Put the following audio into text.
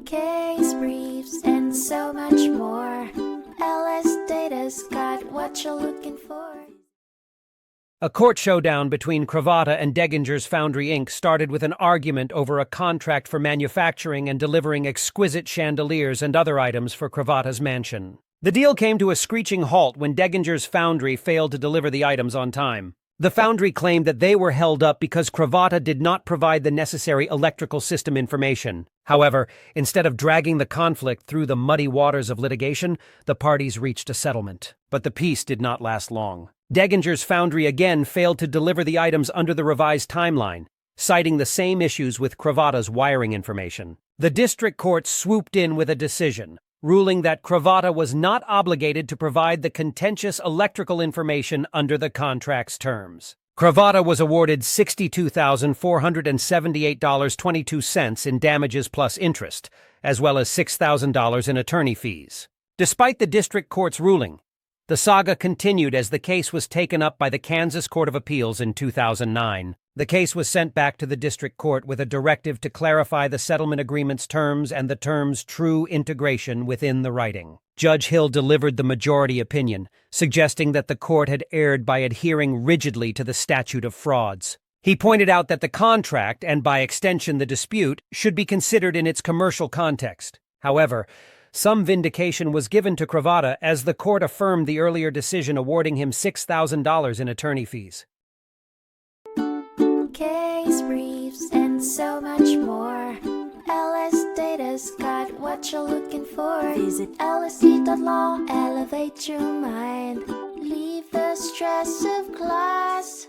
case briefs, and so much more. LSData's got what you're looking for. A court showdown between Cravotta and Deggingers Foundry Inc. started with an argument over a contract for manufacturing and delivering exquisite chandeliers and other items for Cravotta's mansion. The deal came to a screeching halt when Deggingers Foundry failed to deliver the items on time. The foundry claimed that they were held up because Cravotta did not provide the necessary electrical system information. However, instead of dragging the conflict through the muddy waters of litigation, the parties reached a settlement. But the peace did not last long. Deggingers Foundry again failed to deliver the items under the revised timeline, citing the same issues with Cravotta's wiring information. The district court swooped in with a decision, ruling that Cravotta was not obligated to provide the contentious electrical information under the contract's terms. Cravotta was awarded $62,478.22 in damages plus interest, as well as $6,000 in attorney fees. Despite the district court's ruling, the saga continued as the case was taken up by the Kansas Court of Appeals in 2009. The case was sent back to the district court with a directive to clarify the settlement agreement's terms and the term's true integration within the writing. Judge Hill delivered the majority opinion, suggesting that the court had erred by adhering rigidly to the statute of frauds. He pointed out that the contract, and by extension the dispute, should be considered in its commercial context. However, some vindication was given to Cravotta as the court affirmed the earlier decision awarding him $6,000 in attorney fees. Case briefs, and so much more. LSData's got what you're looking for. Visit lsd.law, elevate your mind. Leave the stress of class.